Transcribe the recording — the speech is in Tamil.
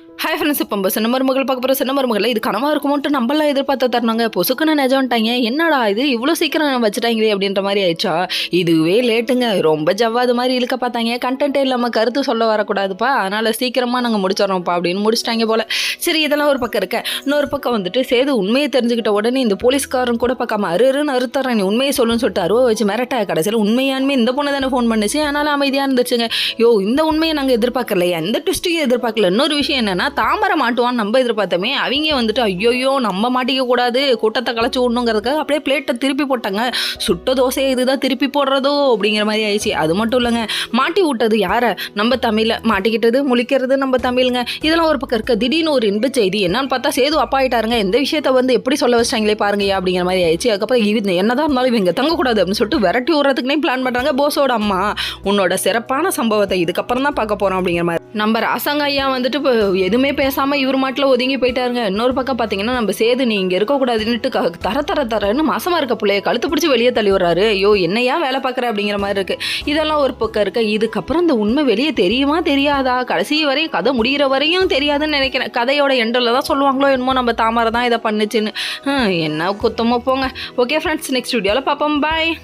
ஹாய் ஃப்ரெண்ட்ஸ், இப்போ சின்ன மருமகள் பார்க்க போகிற சின்ன மருமகள் இது கனவாக இருக்குமோன்ட்டு நம்மளாம் எதிர்பார்த்து தரணுங்க. பொசுக்குன்னு நிஜம்ட்டாங்க. என்னடா இது இவ்வளோ சீக்கிரம் வச்சுட்டாங்களே அப்படின்ற மாதிரி ஆயிடுச்சா. இதுவே லேட்டுங்க. ரொம்ப ஜவ்வாது மாதிரி இழுக்க பார்த்தாங்க. கண்டென்ட்டே இல்லாமல் கருத்து சொல்ல வரக்கூடாதுப்பா, அதனால் சீக்கிரமாக நாங்கள் முடிச்சிடறோம்ப்பா அப்படின்னு முடிச்சிட்டாங்க போல். சரி, இதெல்லாம் ஒரு பக்கம் இருக்க. இன்னொரு பக்கம் வந்துட்டு சேது உண்மையை தெரிஞ்சுக்கிட்ட உடனே இந்த போலீஸ்காரன் கூட பார்க்காம அருன்னு அறுத்தறேன், நீ உண்மையை சொல்லுன்னு சொல்லிட்டு அருவா வச்சு மிரட்ட கடைசியில் உண்மையானுமே இந்த பொண்ணு தானே ஃபோன் பண்ணுச்சு, அதனால் அமைதியாக இருந்துச்சுங்க. இந்த உண்மையை நாங்கள் எதிர்பார்க்கலையா, எந்த ட்விஸ்ட்டையும் எதிர்பார்க்கல. இன்னொரு விஷயம் என்னன்னா, தாமரை மாட்டுவான்னு நம்ம எதிர்பார்த்தோமே, அவங்க வந்துட்டு ஐயோயோ நம்ம மாட்டிக்க கூடாது, கூட்டத்தை கலைச்சு விடணுங்கிறதுக்காக அப்படியே பிளேட்டை திருப்பி போட்டாங்க. சுட்ட தோசையை இதுதான் திருப்பி போடுறதோ அப்படிங்கிற மாதிரி ஆயிடுச்சு. அது மட்டும் இல்லைங்க, மாட்டி விட்டது யாரை, நம்ம தமிழை, மாட்டிக்கிட்டது முழிக்கிறது நம்ம தமிழுங்க. இதெல்லாம் ஒரு பக்கம் இருக்க. திடீர்னு ஒரு இன்ப செய்தி என்னன்னு பார்த்தா சேது அப்பா ஆயிட்டாருங்க. இந்த விஷயத்த வந்து எப்படி சொல்ல வச்சிட்டாங்களே பாருங்க அப்படிங்கிற மாதிரி ஆயிடுச்சு. அதுக்கப்புறம் இது என்னதான் இருந்தாலும் இவங்க தங்கக்கூடாது அப்படின்னு சொல்லிட்டு விரட்டி விடுறதுக்குனே பிளான் பண்ணுறாங்க. போஸோட அம்மா, உன்னோட சிறப்பான சம்பவத்தை இதுக்கப்புறம் தான் பார்க்க போகிறோம் அப்படிங்கிற மாதிரி நம்ம ராசாங்க ஐயா வந்துட்டு இப்போ எதுவுமே பேசாமல் இவர் மாட்டில் ஒதுங்கி போயிட்டாருங்க. இன்னொரு பக்கம் பார்த்தீங்கன்னா நம்ம சேது நீ இங்கே இருக்கக்கூடாதுன்னுட்டு தரன்னு மாசமாக இருக்க பிள்ளைய கழுத்து பிடிச்சி வெளியே தள்ளி விடுறாரு. ஐயோ என்னையா வேலை பார்க்குற அப்படிங்கிற மாதிரி இருக்குது. இதெல்லாம் ஒரு பக்கம் இருக்க. இதுக்கப்புறம் இந்த உண்மை வெளியே தெரியுமா தெரியாதா, கடைசி வரையும் கதை முடிகிற வரையும் தெரியாதுன்னு நினைக்கிறேன். கதையோட எண்டில் தான் சொல்லுவாங்களோ என்னமோ நம்ம தாமரை தான் இதை பண்ணுச்சுன்னு. என்ன குத்தமோ போங்க. ஓகே ஃப்ரெண்ட்ஸ், நெக்ஸ்ட் வீடியோவில் பார்ப்போம். பாய்.